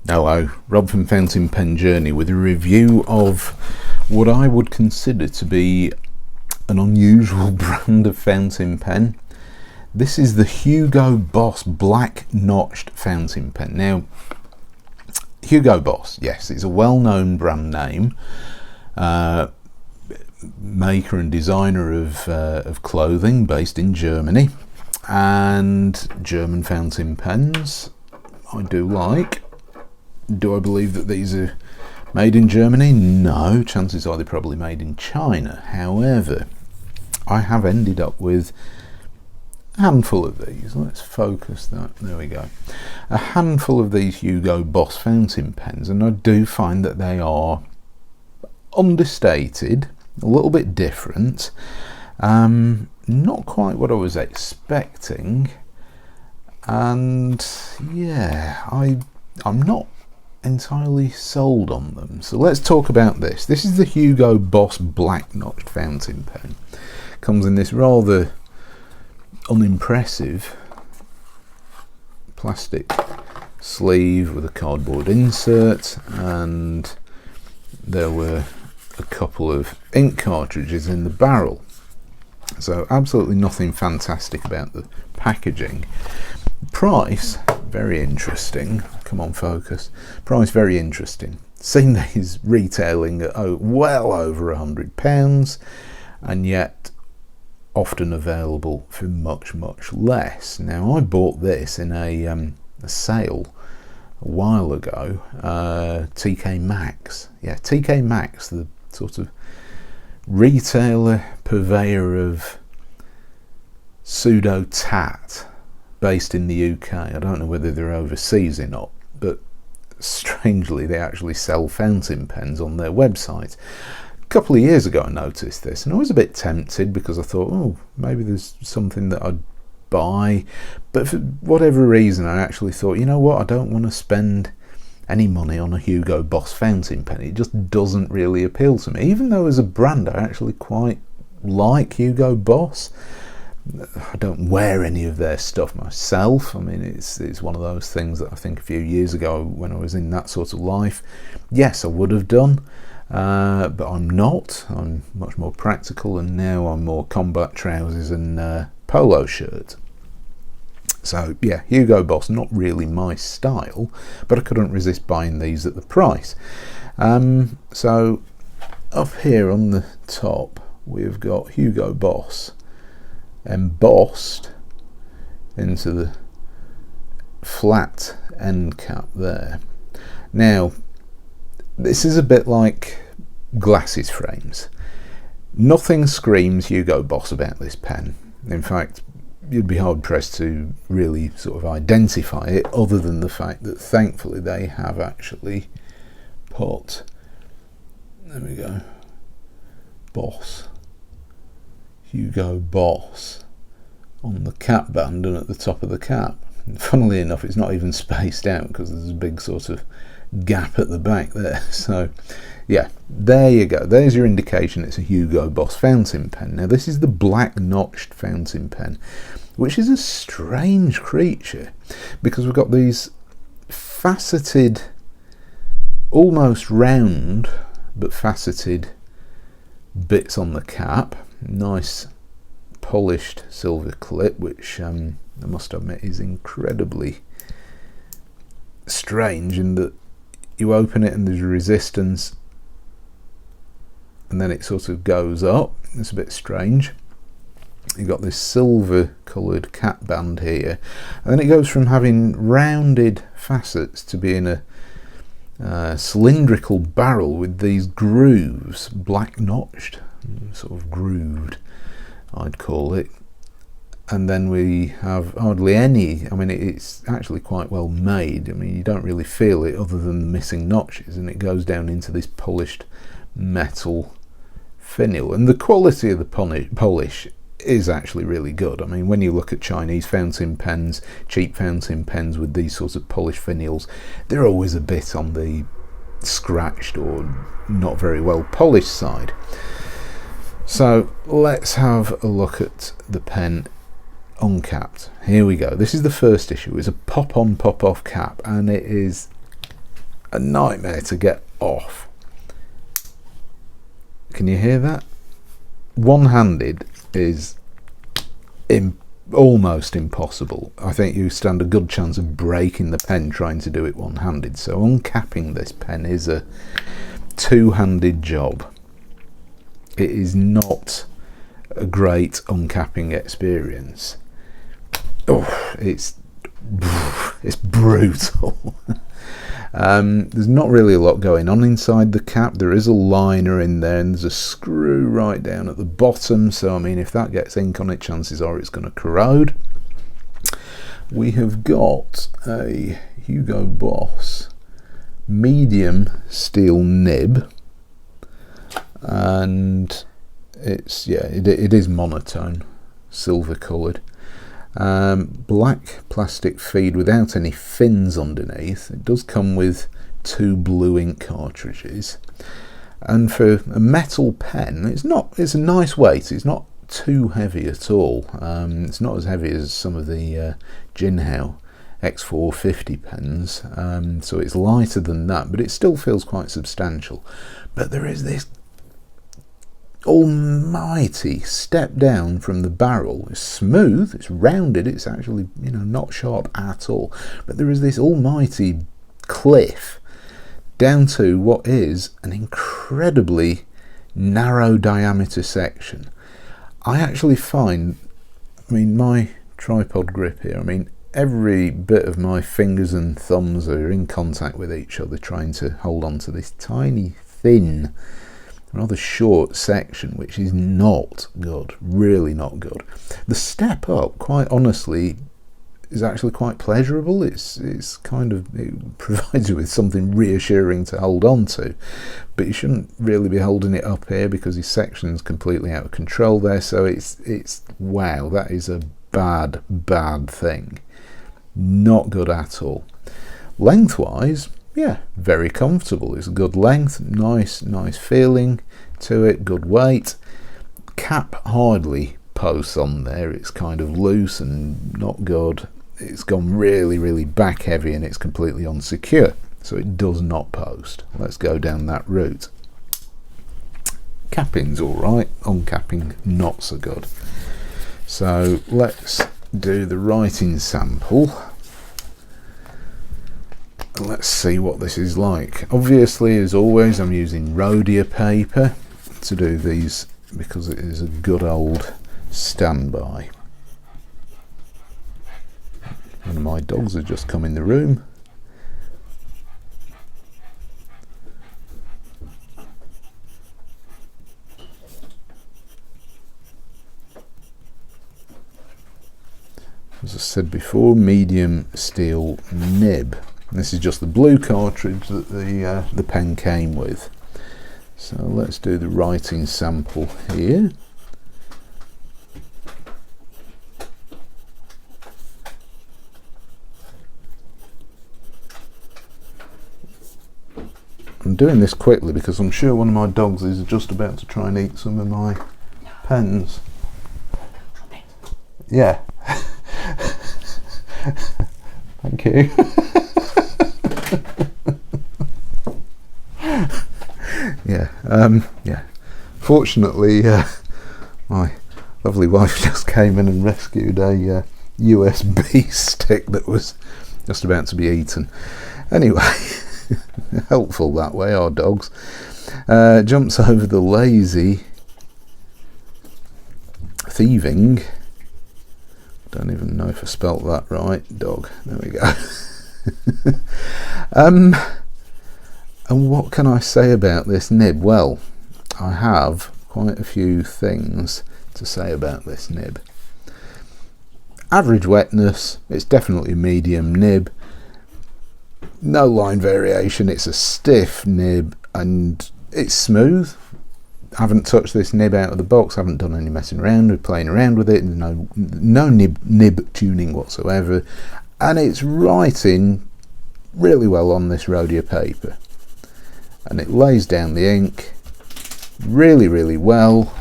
Hello, Rob from Fountain Pen Journey with a review of what I would consider to be an unusual brand of fountain pen. This is the Hugo Boss Black Notched fountain pen. Now, Hugo Boss, yes, it's a well-known brand name, maker and designer of clothing based in Germany, and German fountain pens I do like. Do I believe that these are made in Germany? No, chances are they're probably made in China. However, I have ended up with a handful of these. Let's focus that. There we go. A handful of these Hugo Boss fountain pens, and I do find that they are understated, a little bit different, not quite what I was expecting, and yeah, I'm not entirely sold on them. So let's talk about this. This is the Hugo Boss Black Notched fountain pen. Comes in this rather unimpressive plastic sleeve with a cardboard insert, and there were a couple of ink cartridges in the barrel. So absolutely nothing fantastic about the packaging. Price, very interesting. Come on, focus. Price, very interesting. Seen these retailing at well over £100, and yet often available for much less. Now, I bought this in a sale a while ago. TK Maxx, yeah, TK Maxx, the sort of retailer purveyor of pseudo tat, based in the UK. I don't know whether they're overseas or not, but strangely they actually sell fountain pens on their website. A couple of years ago I noticed this, and I was a bit tempted because I thought, oh, maybe there's something that I'd buy, but for whatever reason I actually thought, you know what, I don't want to spend any money on a Hugo Boss fountain pen. It just doesn't really appeal to me, even though as a brand I actually quite like Hugo Boss. I don't wear any of their stuff myself. I mean, it's one of those things that I think a few years ago when I was in that sort of life, yes, I would have done, but I'm not. I'm much more practical, and now I'm more combat trousers and polo shirt. So yeah, Hugo Boss, not really my style, but I couldn't resist buying these at the price. So up here on the top we've got Hugo Boss embossed into the flat end cap there. Now, this is a bit like glasses frames. Nothing screams Hugo Boss about this pen. In fact, you'd be hard pressed to really sort of identify it, other than the fact that thankfully they have actually put, there we go, Boss, Hugo Boss, on the cap band and at the top of the cap. And funnily enough, it's not even spaced out because there's a big sort of gap at the back there. So yeah, there you go. There's your indication it's a Hugo Boss fountain pen. Now, this is the Black Notched fountain pen, which is a strange creature because we've got these faceted, almost round but faceted bits on the cap. Nice polished silver clip, which I must admit is incredibly strange in that you open it and there's a resistance and then it sort of goes up. It's a bit strange. You've got this silver coloured cap band here, and then it goes from having rounded facets to being a cylindrical barrel with these grooves, black notched, sort of grooved, I'd call it. And then we have hardly any, I mean, it's actually quite well made. I mean, you don't really feel it other than the missing notches, and it goes down into this polished metal finial. And the quality of the polish is actually really good. I mean, when you look at Chinese fountain pens, cheap fountain pens with these sorts of polished finials, they're always a bit on the scratched or not very well polished side. So let's have a look at the pen uncapped. Here we go. This is the first issue. It's a pop-on, pop-off cap, and it is a nightmare to get off. Can you hear that? One-handed is almost impossible. I think you stand a good chance of breaking the pen trying to do it one-handed. So uncapping this pen is a two-handed job. It is not a great uncapping experience. Oh, it's brutal. There's not really a lot going on inside the cap. There is a liner in there and there's a screw right down at the bottom, so I mean if that gets ink on it, chances are it's going to corrode. We have got a Hugo Boss medium steel nib, and it's it is monotone, silver coloured. Black plastic feed without any fins underneath. It does come with 2 blue ink cartridges, and for a metal pen it's a nice weight. It's not too heavy at all. It's not as heavy as some of the Jinhao X450 pens, so it's lighter than that, but it still feels quite substantial. But there is this almighty step down from the barrel. It's smooth, it's rounded, it's actually not sharp at all, but there is this almighty cliff down to what is an incredibly narrow diameter section. I actually find, my tripod grip here, every bit of my fingers and thumbs are in contact with each other trying to hold on to this tiny, thin, rather short section, which is not good, really not good. The step up, quite honestly, is actually quite pleasurable. It provides you with something reassuring to hold on to, but you shouldn't really be holding it up here because your section's completely out of control there. So it's wow, that is a bad thing. Not good at all. Lengthwise, yeah, very comfortable. It's a good length, nice feeling to it, good weight. Cap hardly posts on there. It's kind of loose and not good. It's gone really back heavy and it's completely unsecure, so it does not post. Let's go down that route. Capping's alright, uncapping not so good. So let's do the writing sample. Let's see what this is like. Obviously, as always, I'm using Rhodia paper to do these because it is a good old standby. One of my dogs has just come in the room. As I said before, medium steel nib. This is just the blue cartridge that the pen came with. So let's do the writing sample here. I'm doing this quickly because I'm sure one of my dogs is just about to try and eat some of my pens. Yeah. Thank you. Yeah. Fortunately, my lovely wife just came in and rescued a USB stick that was just about to be eaten. Anyway, helpful that way, our dogs. Jumps over the lazy thieving. Don't even know if I spelt that right. Dog. There we go. And what can I say about this nib? Well, I have quite a few things to say about this nib. Average wetness, it's definitely a medium nib. No line variation, it's a stiff nib and it's smooth. I haven't touched this nib out of the box, I haven't done any messing around with playing around with it, no nib tuning whatsoever, and it's writing really well on this Rhodia paper. And it lays down the ink really well.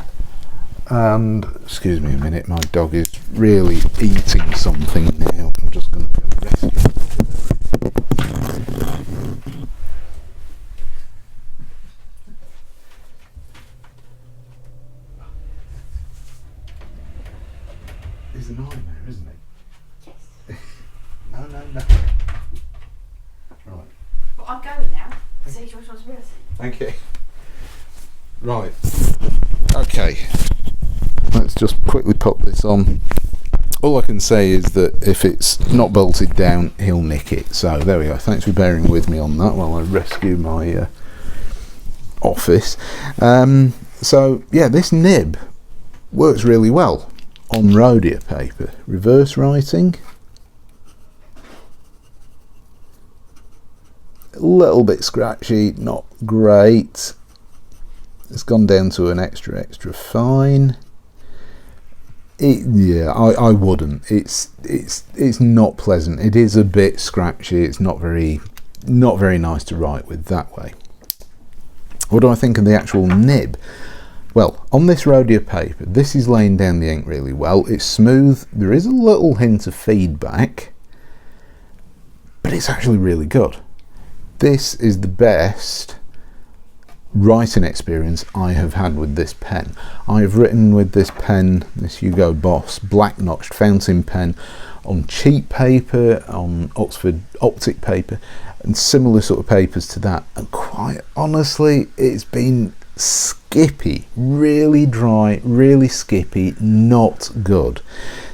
And excuse me a minute, my dog is really eating something now. I'm just going to go rescue But I'm going now, so it's your responsibility. Thank you. Right. Okay. Let's just quickly pop this on. All I can say is that if it's not bolted down, he'll nick it. So there we go. Thanks for bearing with me on that while I rescue my office. So yeah, this nib works really well on rhodia paper. Reverse writing. A little bit scratchy, not great. It's gone down to an extra fine. I wouldn't. It's not pleasant. It is a bit scratchy. It's not very nice to write with that way. What do I think of the actual nib? Well, on this rhodia paper, this is laying down the ink really well. It's smooth. There is a little hint of feedback, but it's actually really good. This is the best writing experience I have had with this pen. I have written with this pen, this Hugo Boss Black Notched fountain pen, on cheap paper, on Oxford optic paper, and similar sort of papers to that. And quite honestly, it's been skippy, really dry, really skippy, not good.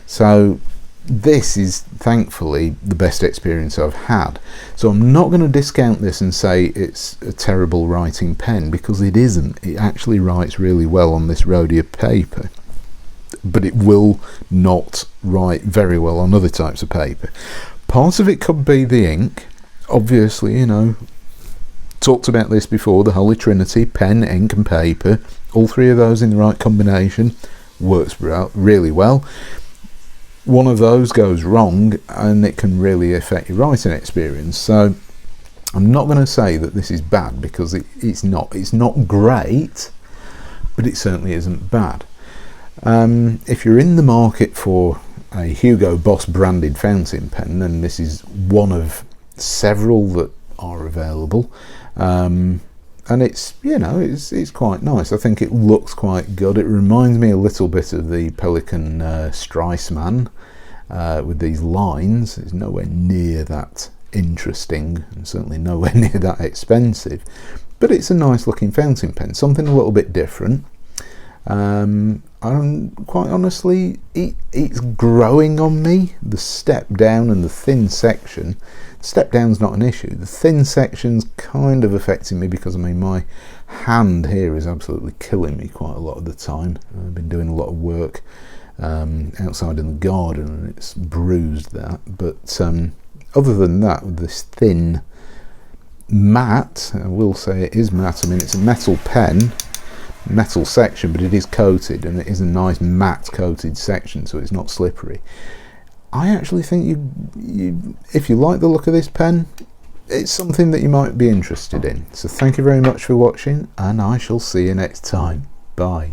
So this is thankfully the best experience I've had. So I'm not going to discount this and say it's a terrible writing pen, because it isn't. It actually writes really well on this rhodia paper, but it will not write very well on other types of paper. Part of it could be the ink. Obviously, you know, talked about this before, the Holy Trinity, pen, ink and paper. All three of those in the right combination works really well. One of those goes wrong and it can really affect your writing experience. So I'm not going to say that this is bad, because it's not great, but it certainly isn't bad. If you're in the market for a Hugo Boss branded fountain pen, then this is one of several that are available, and it's, you know, it's quite nice. I think it looks quite good. It reminds me a little bit of the Pelikan Streisman with these lines. It's nowhere near that interesting, and certainly nowhere near that expensive, but it's a nice looking fountain pen, something a little bit different. And quite honestly, it's growing on me. The step down and the thin section, step down's not an issue, the thin section's kind of affecting me, because I mean my hand here is absolutely killing me quite a lot of the time. I've been doing a lot of work outside in the garden and it's bruised that, but other than that, with this thin matte, I will say it is matte. I mean, it's a metal pen, metal section, but it is coated, and it is a nice matte coated section, so it's not slippery. I actually think you if you like the look of this pen, it's something that you might be interested in. So thank you very much for watching, and I shall see you next time. Bye.